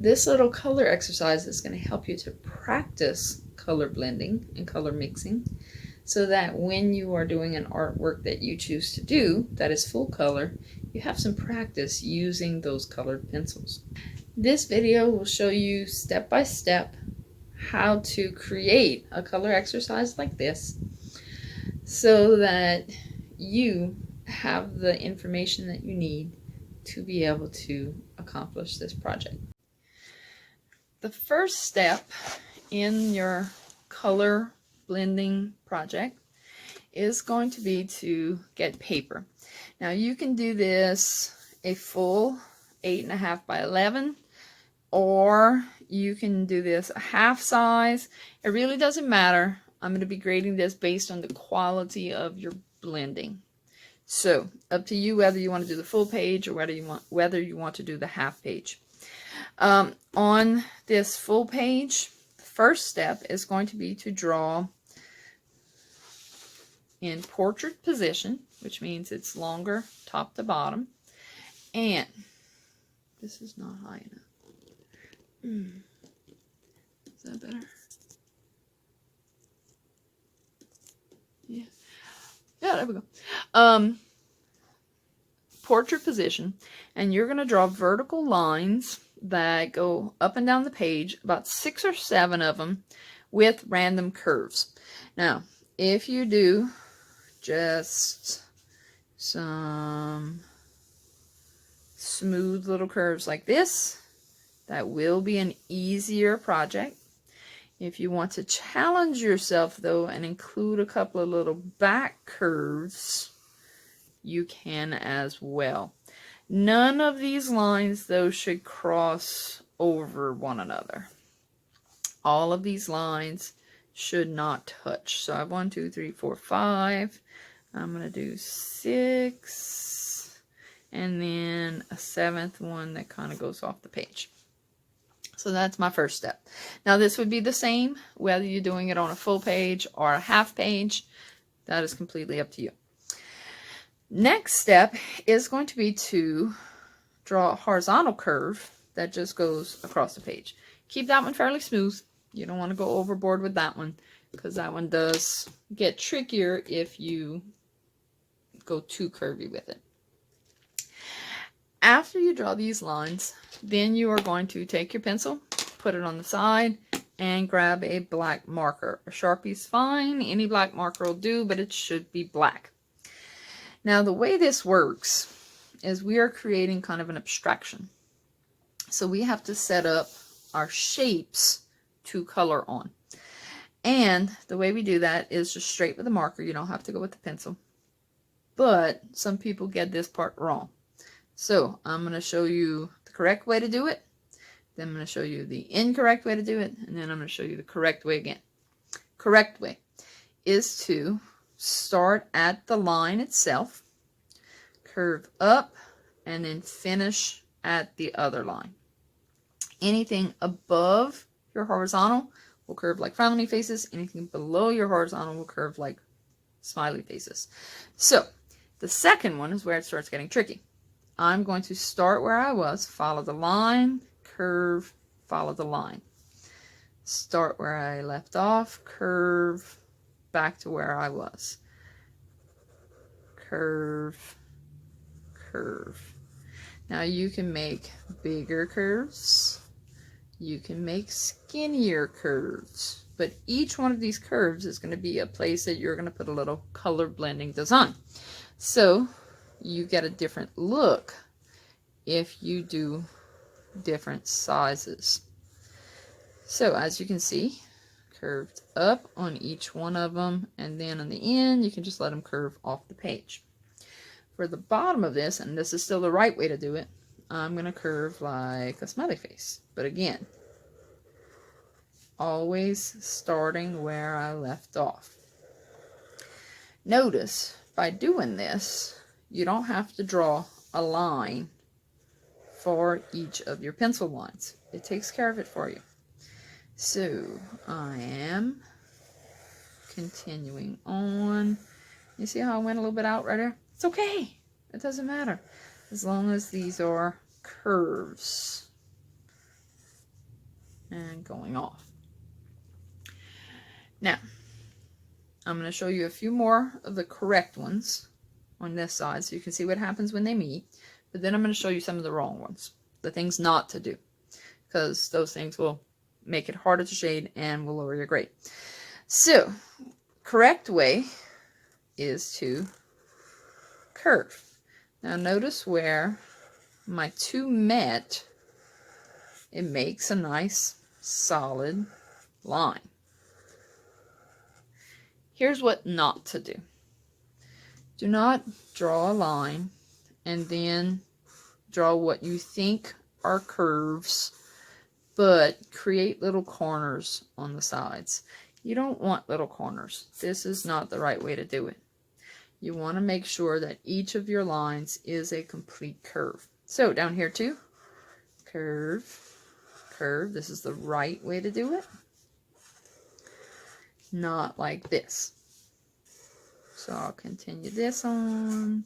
This little color exercise is going to help you to practice color blending and color mixing, so that when you are doing an artwork that you choose to do that is full color, you have some practice using those colored pencils. This video will show you step by step how to create a color exercise like this, so that you have the information that you need to be able to accomplish this project. The first step in your color blending project is going to be to get paper. Now you can do this a full 8.5 by 11, or you can do this a half size. It really doesn't matter. I'm going to be grading this based on the quality of your blending. So up to you whether you want to do the full page or whether you want to do the half page. On this full page, the first step is going to be to draw in portrait position, which means it's longer top to bottom. And this is not high enough. Is that better? Yeah. Yeah, there we go. Portrait position, and you're going to draw vertical lines that go up and down the page, about 6 or 7 of them, with random curves. Now, if you do just some smooth little curves like this, that will be an easier project. If you want to challenge yourself though and include a couple of little back curves, you can as well. None of these lines though should cross over one another. All of these lines should not touch. So I have 1, 2, 3, 4, 5. I'm going to do 6, and then a 7th one that kind of goes off the page. So that's my first step. Now this would be the same whether you're doing it on a full page or a half page. That is completely up to you. Next step is going to be to draw a horizontal curve that just goes across the page. Keep that one fairly smooth. You don't want to go overboard with that one, because that one does get trickier if you go too curvy with it. After you draw these lines, then you are going to take your pencil, put it on the side, and grab a black marker. A Sharpie's fine. Any black marker will do, but it should be black. Now the way this works is we are creating kind of an abstraction. So we have to set up our shapes to color on. And the way we do that is just straight with the marker. You don't have to go with the pencil. But some people get this part wrong. So I'm going to show you the correct way to do it. Then I'm going to show you the incorrect way to do it. And then I'm going to show you the correct way again. Correct way is to start at the line itself, curve up, and then finish at the other line. Anything above your horizontal will curve like frowny faces. Anything below your horizontal will curve like smiley faces. So the second one is where it starts getting tricky. I'm going to start where I was, follow the line, curve, follow the line. Start where I left off, curve, back to where I was. Curve, curve. Now you can make bigger curves. You can make skinnier curves. But each one of these curves is going to be a place that you're going to put a little color blending design. So you get a different look if you do different sizes. So as you can see, curved up on each one of them, and then on the end you can just let them curve off the page. For the bottom of this, and this is still the right way to do it, I'm going to curve like a smiley face. But again, always starting where I left off. Notice by doing this, you don't have to draw a line for each of your pencil lines. It takes care of it for you. So I am continuing on. You see how I went a little bit out right there? It's okay. It doesn't matter. As long as these are curves. and going off. Now, I'm going to show you a few more of the correct ones on this side so you can see what happens when they meet. But then I'm going to show you some of the wrong ones, the things not to do, because those things will make it harder to shade and will lower your grade. So, correct way is to curve. Now notice where my two met, it makes a nice solid line. Here's what not to do. Do not draw a line and then draw what you think are curves, but create little corners on the sides. You don't want little corners. This is not the right way to do it. You want to make sure that each of your lines is a complete curve. So down here too, curve, curve. This is the right way to do it. Not like this. So I'll continue this on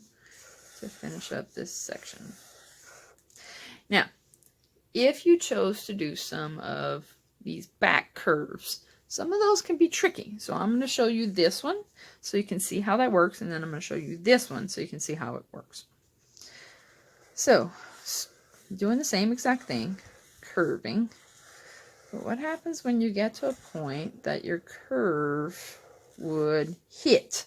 to finish up this section. Now, if you chose to do some of these back curves, some of those can be tricky. So I'm going to show you this one so you can see how that works, and then I'm going to show you this one so you can see how it works. So, doing the same exact thing, curving. But what happens when you get to a point that your curve would hit?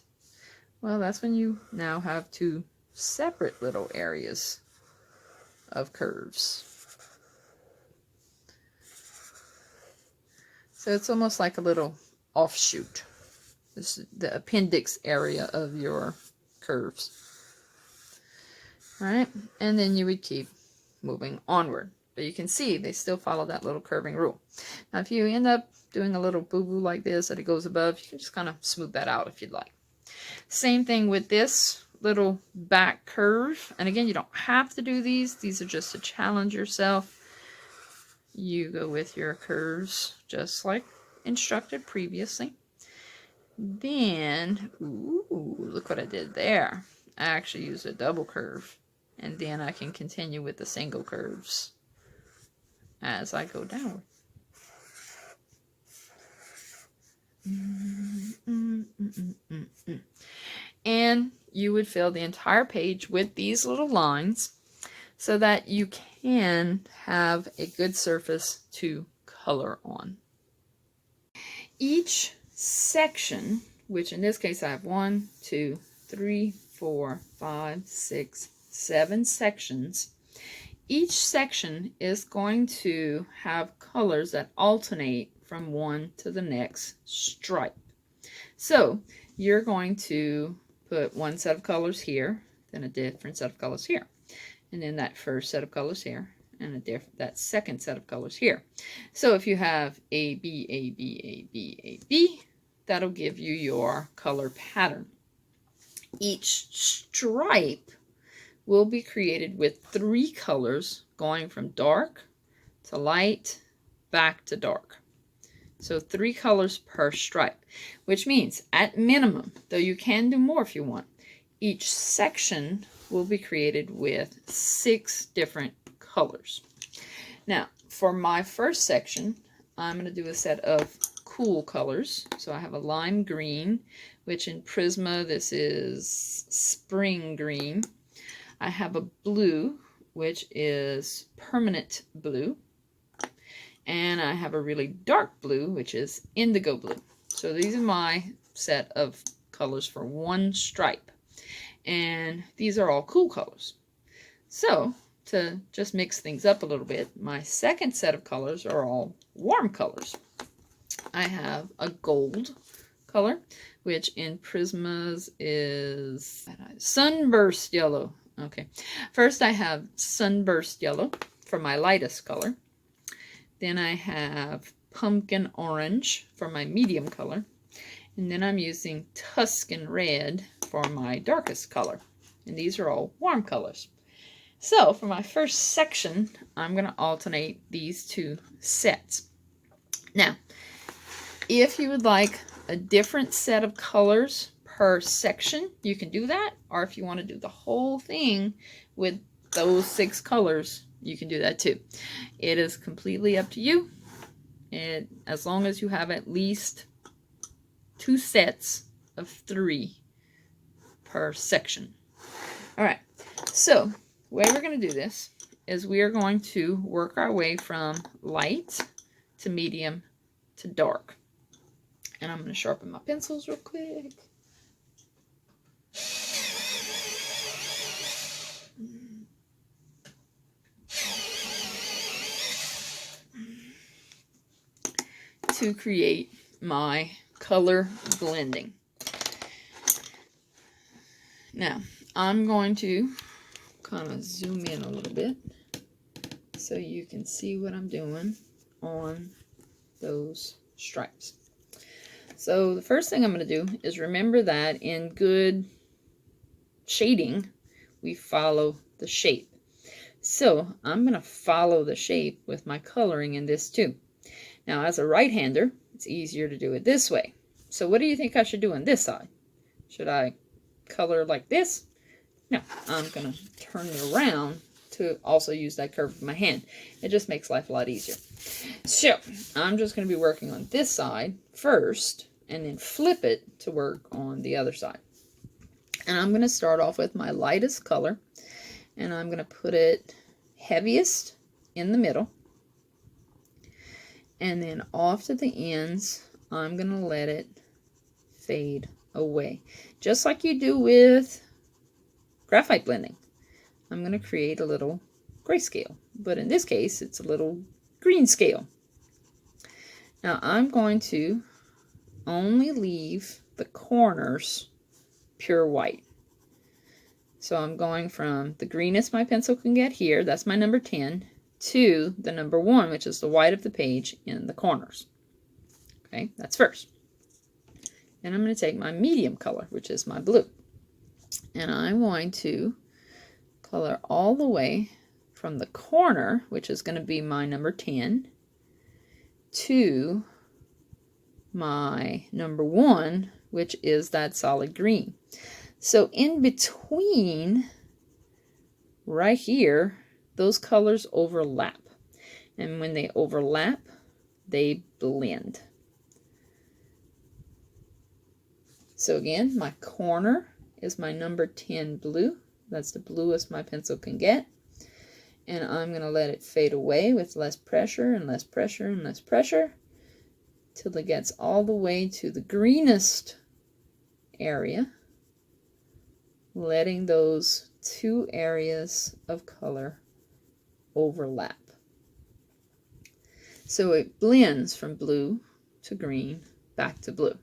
Well, that's when you now have two separate little areas of curves. So it's almost like a little offshoot. This is the appendix area of your curves. All right, and then you would keep moving onward. But you can see they still follow that little curving rule. Now, if you end up doing a little boo-boo like this that it goes above, you can just kind of smooth that out if you'd like. Same thing with this little back curve. And again, you don't have to do these. These are just to challenge yourself. You go with your curves just like instructed previously. Then, ooh, look what I did there. I actually used a double curve. And then I can continue with the single curves as I go downward. And you would fill the entire page with these little lines so that you can have a good surface to color on. Each section, which in this case I have 1, 2, 3, 4, 5, 6, 7 sections. Each section is going to have colors that alternate from one to the next stripe. So you're going to put one set of colors here, then a different set of colors here, and then that first set of colors here, and that second set of colors here. So if you have A, B, A, B, A, B, A, B, that'll give you your color pattern. Each stripe will be created with 3 colors going from dark to light back to dark. So 3 colors per stripe, which means at minimum, though you can do more if you want, each section will be created with 6 different colors. Now, for my first section, I'm going to do a set of cool colors. So I have a lime green, which in Prisma, this is spring green. I have a blue, which is permanent blue. And I have a really dark blue, which is indigo blue. So these are my set of colors for one stripe. And these are all cool colors. So to just mix things up a little bit, my second set of colors are all warm colors. I have a gold color, which in Prismas is sunburst yellow. Okay, first I have sunburst yellow for my lightest color. Then I have pumpkin orange for my medium color. And then I'm using Tuscan red for my darkest color. And these are all warm colors. So for my first section, I'm going to alternate these 2 sets. Now, if you would like a different set of colors per section, you can do that. Or if you want to do the whole thing with those 6 colors, you can do that too. It is completely up to you. as long as you have at least 2 sets of 3 per section. All right, so the way we're going to do this is we are going to work our way from light to medium to dark. And I'm going to sharpen my pencils real quick. To create my color blending. Now, I'm going to kind of zoom in a little bit so you can see what I'm doing on those stripes. So the first thing I'm going to do is remember that in good shading, we follow the shape. So I'm going to follow the shape with my coloring in this too. Now, as a right-hander, it's easier to do it this way. So what do you think I should do on this side? Should I color like this? No, I'm going to turn it around to also use that curve of my hand. It just makes life a lot easier. So I'm just going to be working on this side first and then flip it to work on the other side. And I'm going to start off with my lightest color, and I'm going to put it heaviest in the middle. And then off to the ends, I'm going to let it fade away. Just like you do with graphite blending. I'm going to create a little grayscale. But in this case, it's a little green scale. Now I'm going to only leave the corners pure white. So I'm going from the greenest my pencil can get here, that's my number 10, to the number 1, which is the white of the page in the corners. Okay, that's first. And I'm going to take my medium color, which is my blue. And I'm going to color all the way from the corner, which is going to be my number 10, to my number 1, which is that solid green. So in between, right here, those colors overlap. And when they overlap, they blend. So again, my corner is my number 10 blue. That's the bluest my pencil can get. And I'm going to let it fade away with less pressure and less pressure and less pressure till it gets all the way to the greenest area, letting those 2 areas of color overlap. So it blends from blue to green back to blue.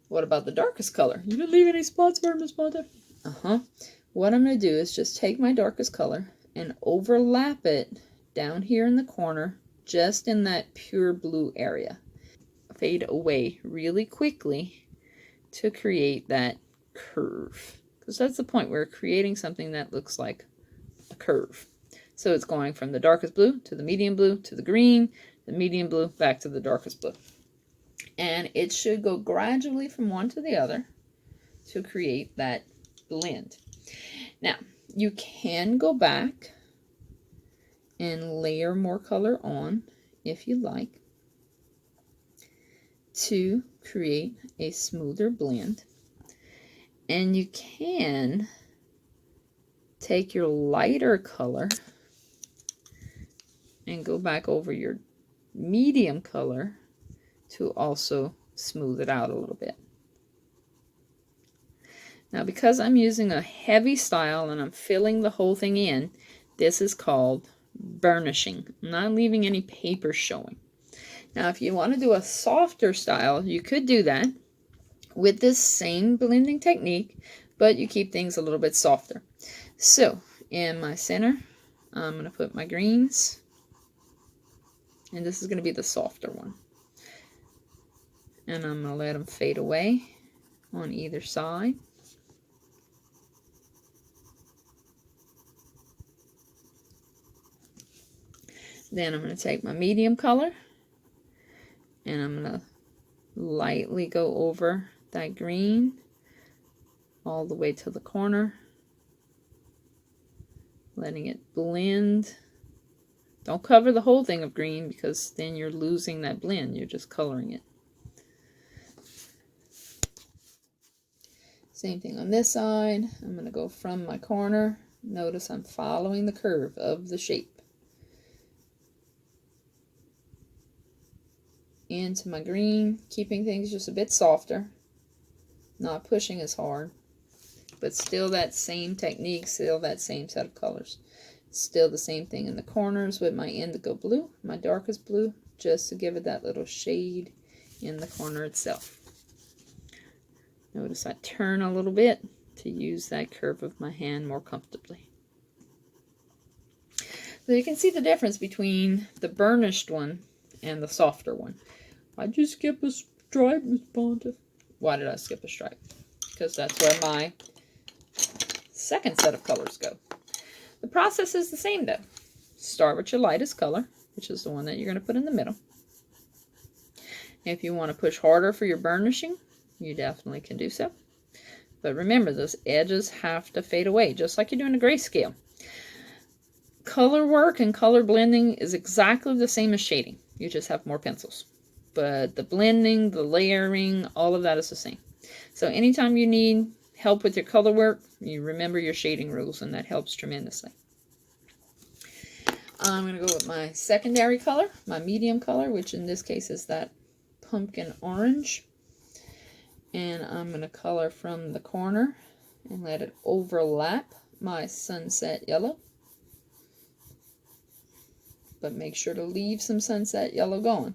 What about the darkest color? You didn't leave any spots for Miss Monte. What I'm going to do is just take my darkest color and overlap it down here in the corner, just in that pure blue area. Fade away really quickly to create that curve. Because that's the point. We're creating something that looks like a curve. So it's going from the darkest blue to the medium blue to the green, the medium blue back to the darkest blue. And it should go gradually from one to the other to create that blend. Now, you can go back and layer more color on if you like to create a smoother blend. And you can take your lighter color and go back over your medium color to also smooth it out a little bit. Now, because I'm using a heavy style and I'm filling the whole thing in, this is called burnishing. I'm not leaving any paper showing. Now, if you want to do a softer style, you could do that with this same blending technique, but you keep things a little bit softer. So, in my center, I'm going to put my greens, and this is going to be the softer one. And I'm going to let them fade away on either side. Then I'm going to take my medium color and I'm going to lightly go over that green all the way to the corner, letting it blend Don't cover the whole thing of green because then you're losing that blend. You're just coloring it. Same thing on this side. I'm going to go from my corner. Notice I'm following the curve of the shape into my green, keeping things just a bit softer, not pushing as hard, but still that same technique, still that same set of colors. Still the same thing in the corners with my indigo blue, my darkest blue, just to give it that little shade in the corner itself. Notice I turn a little bit to use that curve of my hand more comfortably. So you can see the difference between the burnished one and the softer one. Why'd you skip a stripe, Miss Pontiff? Why did I skip a stripe? Because that's where my second set of colors go. The process is the same though. Start with your lightest color, which is the one that you're going to put in the middle. If you want to push harder for your burnishing, you definitely can do so. But remember, those edges have to fade away, just like you're doing a grayscale. Color work and color blending is exactly the same as shading. You just have more pencils. But the blending, the layering, all of that is the same. So anytime you need help with your color work, you remember your shading rules, and that helps tremendously. I'm going to go with my secondary color, my medium color, which in this case is that pumpkin orange. And I'm going to color from the corner and let it overlap my sunset yellow. But make sure to leave some sunset yellow going.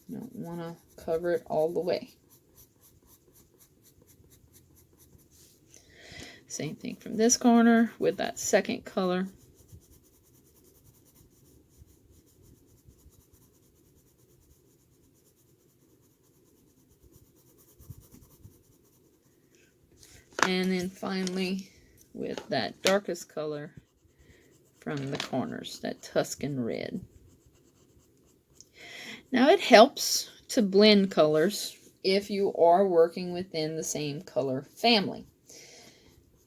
You don't want to cover it all the way. Same thing from this corner with that second color. And then finally with that darkest color from the corners, that Tuscan red. Now it helps to blend colors if you are working within the same color family.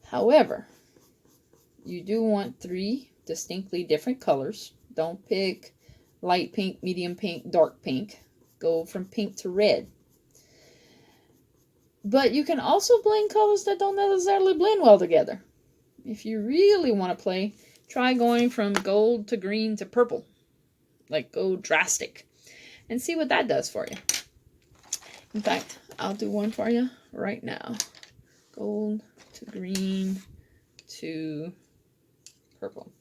However, you do want 3 distinctly different colors. Don't pick light pink, medium pink, dark pink. Go from pink to red. But you can also blend colors that don't necessarily blend well together. If you really want to play, try going from gold to green to purple. Like go drastic. And see what that does for you. In fact, I'll do one for you right now. Gold to green to purple.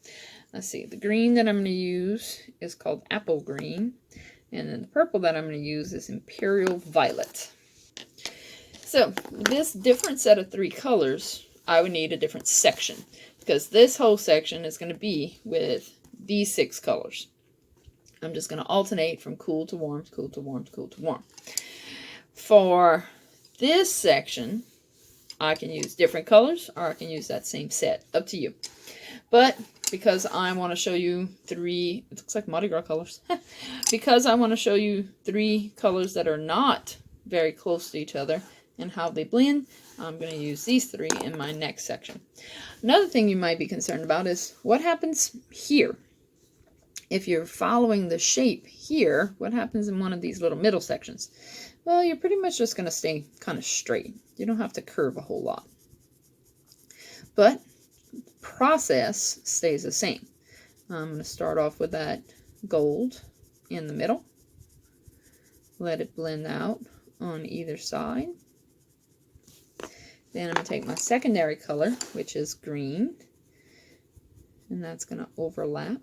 Let's see. The green that I'm going to use is called apple green. And then the purple that I'm going to use is imperial violet. So, this different set of 3 colors, I would need a different section. Because this whole section is going to be with these 6 colors. I'm just going to alternate from cool to warm, cool to warm, cool to warm. For this section, I can use different colors or I can use that same set. Up to you. But because I want to show you 3, it looks like Mardi Gras colors. Because I want to show you 3 colors that are not very close to each other and how they blend, I'm going to use these 3 in my next section. Another thing you might be concerned about is what happens here. If you're following the shape here, what happens in one of these little middle sections? Well, you're pretty much just going to stay kind of straight. You don't have to curve a whole lot. But the process stays the same. I'm going to start off with that gold in the middle. Let it blend out on either side. Then I'm going to take my secondary color, which is green, and that's going to overlap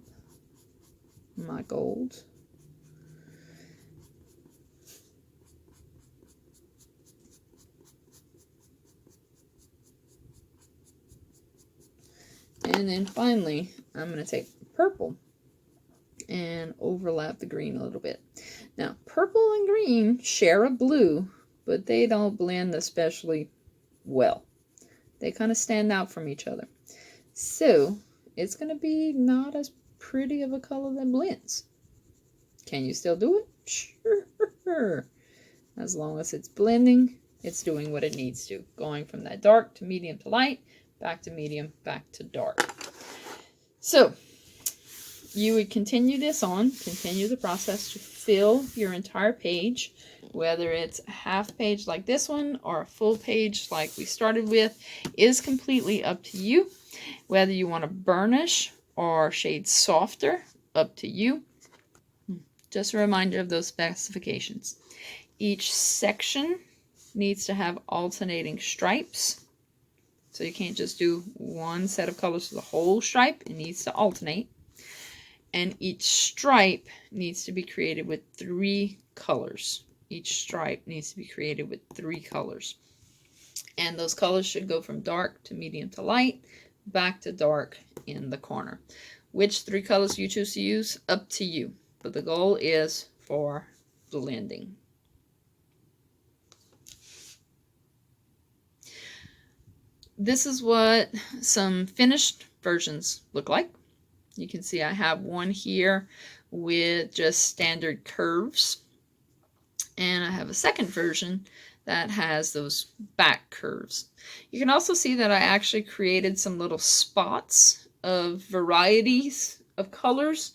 my gold. And then finally, I'm going to take purple and overlap the green a little bit. Now, purple and green share a blue, but they don't blend especially well. They kind of stand out from each other. So, it's going to be not as pretty of a color that blends. Can you still do it? Sure. As long as it's blending, it's doing what it needs to. Going from that dark to medium to light, back to medium, back to dark. So you would continue the process to fill your entire page, whether it's a half page like this one or a full page like we started with, is completely up to you. Whether you want to burnish or shade softer, up to you. Just a reminder of those specifications. Each section needs to have alternating stripes. So you can't just do one set of colors for the whole stripe. It needs to alternate. And each stripe needs to be created with 3 colors. Each stripe needs to be created with 3 colors. And those colors should go from dark to medium to light, back to dark in the corner. Which 3 colors you choose to use, up to you. But the goal is for blending. This is what some finished versions look like. You can see I have one here with just standard curves. And I have a second version that has those back curves. You can also see that I actually created some little spots of varieties of colors.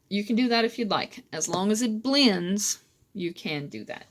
You can do that if you'd like. As long as it blends, you can do that.